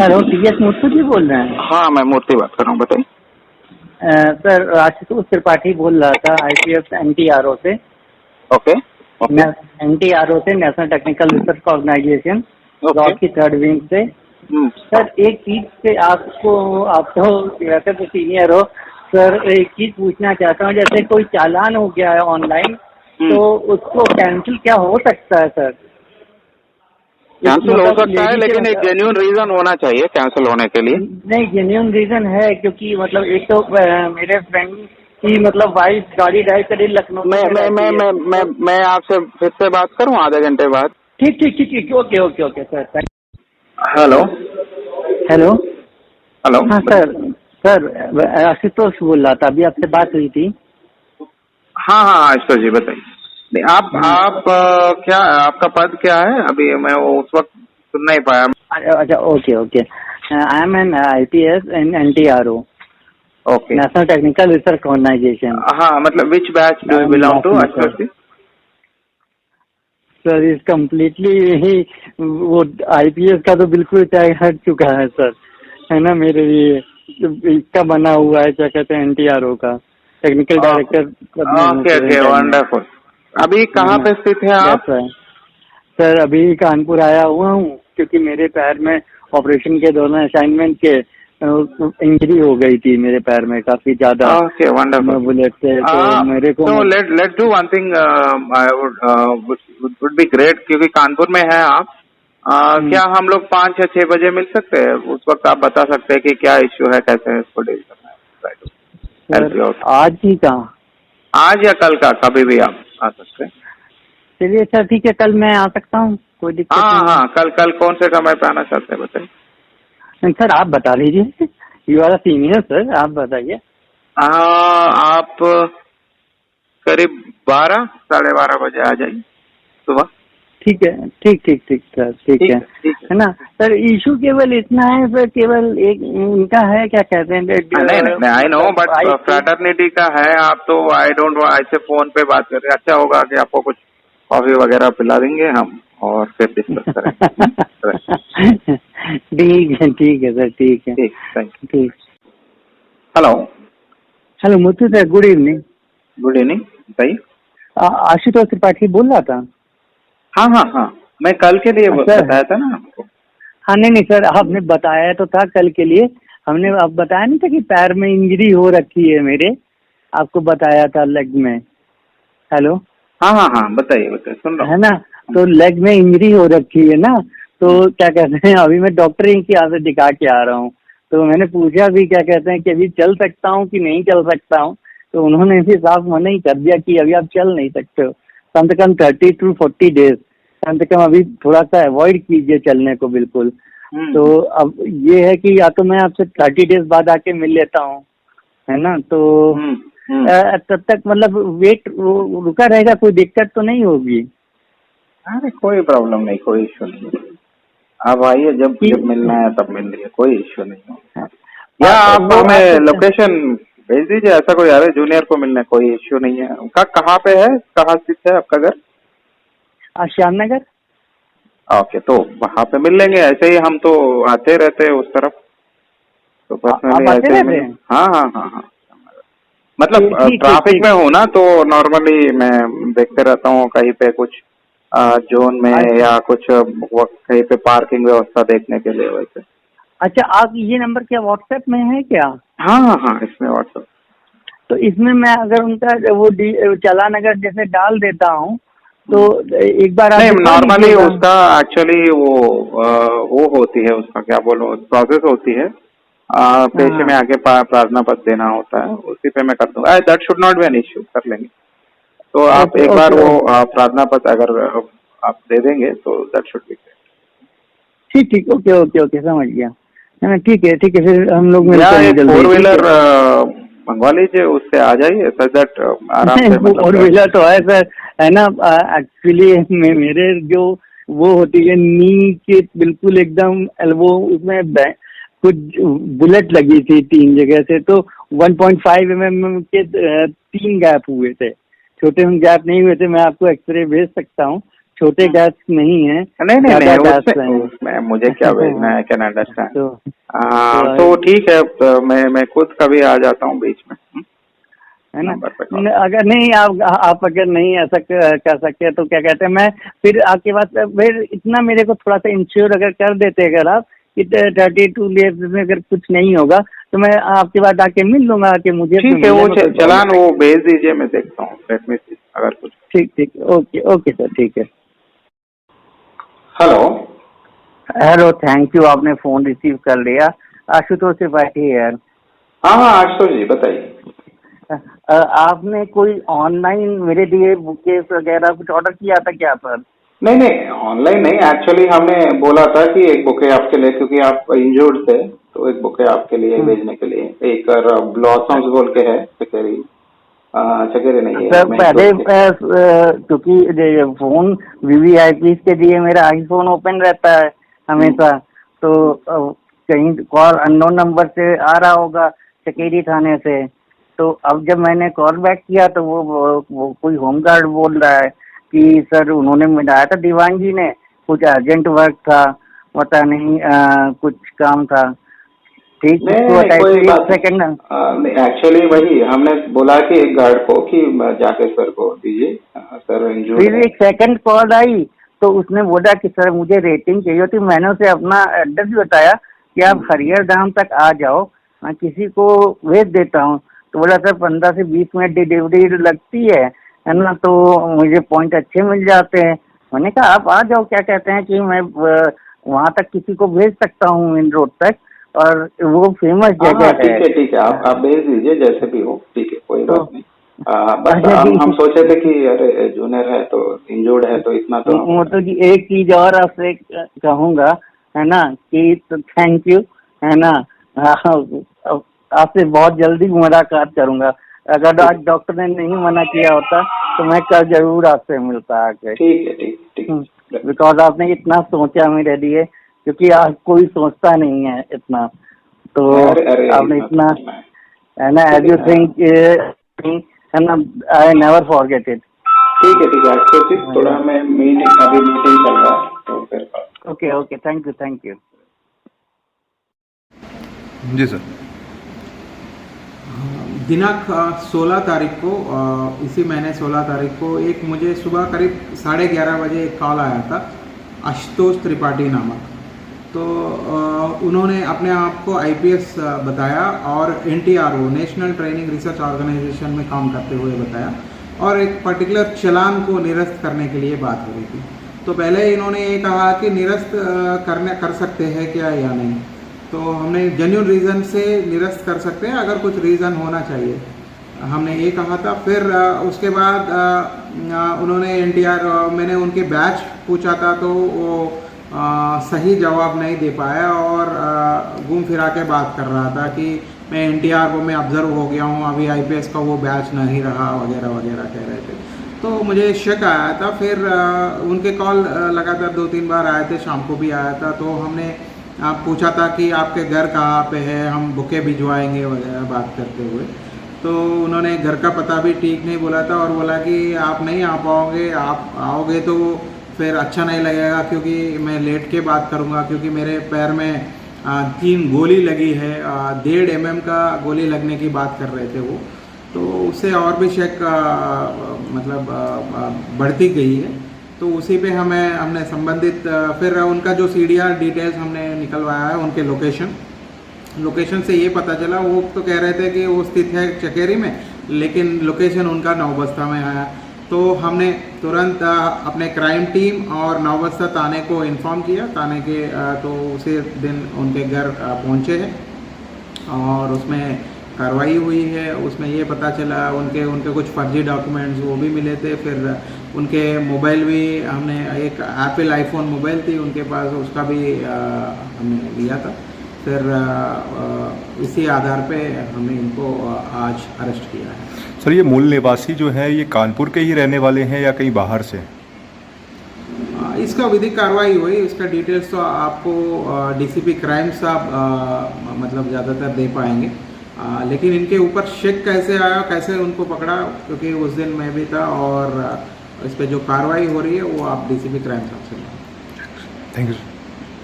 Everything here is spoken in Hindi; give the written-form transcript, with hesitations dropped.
हेलो, टीएस मुर्तू जी बोल रहे हैं? हाँ, मैं मूर्ति बात कर रहा हूँ, बताइए। सर, आशुतोष त्रिपाठी बोल रहा था, आईपीएस एनटीआरओ से। ओके ओके एनटीआरओ से, national technical research organisation, okay. RAW की थर्ड विंग से। सर, एक चीज से आपको, आप तो वैसे तो सीनियर हो सर, एक चीज पूछना चाहता हूँ। जैसे कोई चालान हो गया है ऑनलाइन, तो उसको कैंसिल क्या हो सकता है सर? कैंसिल हो सकता है, लेकिन एक जेन्युइन रीजन होना चाहिए कैंसिल होने के लिए। नहीं, जेन्युइन रीजन है, क्योंकि मतलब एक तो मेरे फ्रेंड की मतलब वाइफ गाड़ी ड्राइव करी लखनऊ में। मैं आपसे फिर से बात करूं आधे घंटे बाद? ठीक ठीक ठीक ठीक, okay okay okay sir. Hello hello hello. हाँ सर, आशुतोष बोल रहा था, अभी आपसे बात हुई थी। हाँ हाँ आशुतोष जी बताइए। आप क्या, आपका पद क्या है? अभी मैं वो उस वक्त सुन नहीं पाया। अच्छा, okay okay. I am an IPS in NTRO, okay, national technical research organisation. हाँ, मतलब which batch do you belong to Ashutosh ji? Sir, इस कम्प्लीटली ही वो आईपीएस का तो बिल्कुल टैग हट चुका है सर, है ना। मेरे लिए इसका बना हुआ है, क्या कहते हैं, एनटीआरओ का technical director. Okay okay, wonderful. अभी कहाँ पे स्थित है आप? सर, अभी कानपुर आया हुआ हूँ, क्योंकि मेरे पैर में ऑपरेशन के दौरान असाइनमेंट के इंजरी हो गई थी मेरे पैर में काफी ज्यादा। Okay, wonderful. बुलेट से तो मेरे को तो let's do one thing, would be great, क्योंकि कानपुर में है आप। क्या हम लोग 5 या 6 बजे मिल सकते हैं? उस वक्त आप बता सकते हैं कि क्या इश्यू है, कैसे है इसको डील करना है। आज ही का, आज या कल का, कभी भी आप आ सकते हैं। चलिए सर, ठीक है, कल मैं आ सकता हूँ, कोई दिक्कत नहीं। हाँ, कल कौन से समय पे आना चाहते हैं बताइए। सर, आप बता लीजिए, यू आर सीनियर सर, आप बताइए। आप करीब 12, 12:30 बजे आ जाइए सुबह। ठीक है, ठीक सर, ठीक है ना सर। इशू केवल इतना है सर, केवल एक उनका है, क्या कहते हैं, नहीं, आई नो, बट फ्रैटर्निटी का है। आप तो आई डोंट ऐसे फोन पे बात कर रहे। अच्छा होगा कि आपको कुछ कॉफी वगैरह पिला देंगे हम, और फिर डिस्कस करेंगे। ठीक है सर, ठीक है, ठीक। Hello Muthu sir, good evening. Good evening, बताइए। आशुतोष त्रिपाठी बोल रहा था। हाँ, मैं कल के लिए बताया था ना आपको। हाँ, नहीं सर, आपने बताया तो था कल के लिए। हमने अब बताया नहीं था कि पैर में इंजरी हो रखी है मेरे, आपको बताया था लेग में। हेलो, हाँ, बताइए, सुन रहा हूँ। है ना, तो लेग में इंजरी हो रखी है ना, तो क्या कहते हैं, अभी मैं डॉक्टर ही के यहाँ से दिखा के आ रहा हूँ। तो मैंने पूछा भी, क्या कहते हैं, कि अभी चल सकता हूँ कि नहीं चल सकता हूँ, तो उन्होंने इसी साफ मना ही कर दिया कि अभी आप चल नहीं सकते हो, कम से कम 30 to 40 डेज कम से कम अभी थोड़ा सा अवॉइड कीजिए चलने को बिल्कुल। तो अब ये है कि या तो मैं आपसे 30 डेज बाद आके मिल लेता हूँ, है ना, तो तब तक मतलब वेट रुका रहेगा, कोई दिक्कत तो नहीं होगी? अरे कोई प्रॉब्लम नहीं, कोई इश्यू नहीं। आप आइए, जब मिलना है तब मिल लीजिए, कोई इश्यू नहीं है। या आप हमें लोकेशन भेज दीजिए, ऐसा कोई अरे जूनियर को मिलने कोई इश्यू नहीं है। उनका कहाँ पे है, कहाँ स्थित है आपका घर? श्यामनगर। ओके, तो वहाँ पे मिल लेंगे। ऐसे ही हम तो आते रहते हैं उस तरफ, तो पर्सनली ऐसे ही। हाँ, मतलब ट्रैफिक में हूँ ना, तो नॉर्मली मैं देखते रहता हूँ कहीं पे कुछ जोन में या कुछ कहीं पे पार्किंग व्यवस्था देखने के लिए वैसे। अच्छा, आप ये नंबर क्या व्हाट्सएप में है क्या? हाँ, इसमें व्हाट्सएप। तो इसमें मैं अगर उनका वो चालान अगर जैसे डाल देता हूँ, तो एक बार नहीं, नॉर्मली उसका एक्चुअली वो होती है, उसका क्या बोलो, प्रोसेस होती है। पेशे में आके प्रार्थना पत्र देना होता है, उसी पे मैं कर दूंगा। That should not be an issue, कर लेंगे। तो आप एक बार वो प्रार्थना पत्र अगर आप दे देंगे तो दैट शुड बी ठीक, ओके, समझ गया। ठीक है, फिर हम लोग मिलते हैं जल्दी। 4 व्हीलर मंगवा लीजिए, उससे आ जाइए, सो दैट आराम से। 4 व्हीलर तो है सर, है ना। एक्चुअली मेरे जो वो होती है नी के बिल्कुल एकदम एल्बो, उसमें कुछ बुलेट लगी थी 3 जगह से, तो 1.5 mm के 3 गैप हुए थे, छोटे गैप नहीं हुए थे। मैं आपको एक्सरे भेज सकता हूँ, छोटे गैस नहीं है, नहीं, उसमें मुझे क्या भेजना है, कैन अंडरस्टैंड। तो ठीक है, तो मैं खुद कभी आ जाता हूँ बीच में, है ना। अगर नहीं आप अगर नहीं ऐसा कर सकते तो क्या कहते हैं, मैं फिर आपके पास फिर इतना मेरे को थोड़ा सा इंश्योर अगर कर देते अगर आप कि 32 लेयर्स में अगर कुछ नहीं होगा तो मैं आपके बाद आके मिल लूंगा कि मुझे ठीक है, वो चलान वो भेज दीजिए, मैं देखता हूँ, लेट मी सी अगर कुछ। ठीक, ओके सर, ठीक है। हेलो, थैंक यू, आपने फोन रिसीव कर लिया। आशुतोष त्रिपाठी यार। हाँ आशुतोष जी बताइए। आपने कोई ऑनलाइन मेरे लिए बुकेस वगैरह कुछ ऑर्डर किया था क्या सर? नहीं ऑनलाइन नहीं, एक्चुअली हमने बोला था कि एक बुके आपके लिए, क्योंकि आप इंजर्ड थे, तो एक बुके आपके लिए भेजने के लिए। एक ब्लॉसम्स बोल के है, चकेरी नहीं है सर। पहले क्योंकि फोन वीवीआईपी के लिए मेरा आईफोन ओपन रहता है हमेशा, तो कहीं कॉल अननोन नंबर से आ रहा होगा चकेरी थाने से। तो अब जब मैंने कॉल बैक किया तो वो कोई होमगार्ड बोल रहा है कि सर उन्होंने मिलाया था, दीवान जी ने, कुछ अर्जेंट वर्क था, पता नहीं कुछ काम था। ठीक, सेकंड एक्चुअली वही हमने बोला कि एक गार्ड को कि जाके सर को दीजिए, सर इंजर्ड। फिर एक सेकंड कॉल आई तो उसने बोला कि सर मुझे रेटिंग चाहिए होती। मैंने उसे अपना एड्रेस भी बताया कि आप हरियर धाम तक आ जाओ, मैं किसी को भेज देता हूँ। तो बोला सर 15 से 20 मिनट डिलीवरी लगती है ना, तो मुझे पॉइंट अच्छे मिल जाते हैं। मैंने कहा आप आ जाओ, क्या कहते हैं कि मैं वहाँ तक किसी को भेज सकता हूँ मेन रोड तक, और वो फेमस जगह है। ठीक है, आप भेज दीजिए जैसे भी हो, ठीक है, कोई बात नहीं। बस हम सोचे थे कि अरे जूनियर है तो इंजर्ड है, तो इतना तो मतलब कि एक चीज और आपसे कहूँगा, है ना, कि तो थैंक यू, है ना। आपसे बहुत जल्दी मुलाकात करूंगा। अगर आज डॉक्टर ने नहीं मना किया होता तो मैं कल जरूर आपसे मिलता आके। ठीक। बिकॉज आपने इतना सोचा मेरे लिए, क्योंकि आज कोई सोचता नहीं है इतना, तो आपने इतना, है ना, एज यू थिंक, है ना, आई नेवर फॉरगेट इट। ठीक है, थोड़ा मैं मीटिंग चल रहा है तो फिर okay, thank you ji sir. दिनांक 16 तारीख को, इसी महीने 16 तारीख को एक मुझे सुबह करीब 11:30 बजे एक कॉल आया था, आशुतोष त्रिपाठी नामक। तो उन्होंने अपने आप को आईपीएस बताया और NTRO, national training research organisation में काम करते हुए बताया, और एक पर्टिकुलर चालान को निरस्त करने के लिए बात हो रही थी। तो पहले इन्होंने ये कहा कि निरस्त कर सकते हैं क्या या नहीं, तो हमने जेन्युइन रीज़न से निरस्त कर सकते हैं, अगर कुछ रीज़न होना चाहिए, हमने ये कहा था। फिर उसके बाद उन्होंने एनटीआर, मैंने उनके बैच पूछा था तो वो सही जवाब नहीं दे पाया और घूम फिरा के बात कर रहा था कि मैं एनटीआर को मैं ऑब्जर्व हो गया हूँ, अभी आईपीएस का वो बैच नहीं रहा, वगैरह वगैरह कह रहे थे। तो मुझे शक आया था। फिर उनके कॉल लगातार 2-3 बार आए थे, शाम को भी आया था। तो हमने पूछा था कि आपके घर कहाँ पे है, हम बुके भिजवाएंगे वगैरह बात करते हुए। तो उन्होंने घर का पता भी ठीक नहीं बोला था और बोला कि आप नहीं आ पाओगे, आप आओगे तो फिर अच्छा नहीं लगेगा, क्योंकि मैं लेट के बात करूँगा, क्योंकि मेरे पैर में 3 गोली लगी है, 1.5 mm का गोली लगने की बात कर रहे थे वो। तो उससे और भी शक बढ़ती गई है। तो उसी पे हमने संबंधित, फिर उनका जो सीडीआर डिटेल्स हमने निकलवाया है, उनके लोकेशन से ये पता चला, वो तो कह रहे थे कि वो स्थित है चकेरी में, लेकिन लोकेशन उनका नौबस्ता में आया। तो हमने तुरंत अपने क्राइम टीम और नौबस्ता थाने को इन्फॉर्म किया, थाने के तो उसी दिन उनके घर पहुँचे हैं और उसमें कार्रवाई हुई है। उसमें ये पता चला उनके कुछ फर्जी डॉक्यूमेंट्स वो भी मिले थे। फिर उनके मोबाइल भी हमने, एक एप्पल आईफोन मोबाइल थी उनके पास, उसका भी हमने लिया था। फिर इसी आधार पे हमने इनको आज अरेस्ट किया है। सर ये मूल निवासी जो है ये कानपुर के ही रहने वाले हैं या कहीं बाहर से? इसका विधिक कार्रवाई हुई, इसका डिटेल्स तो आपको डीसीपी क्राइम साहब ज़्यादातर दे पाएंगे। लेकिन इनके ऊपर शक कैसे आया, कैसे उनको पकड़ा, क्योंकि उस दिन मैं भी था और इस पर जो कार्रवाई हो रही है वो आप डीसीपी क्राइम साहब से। Thank you.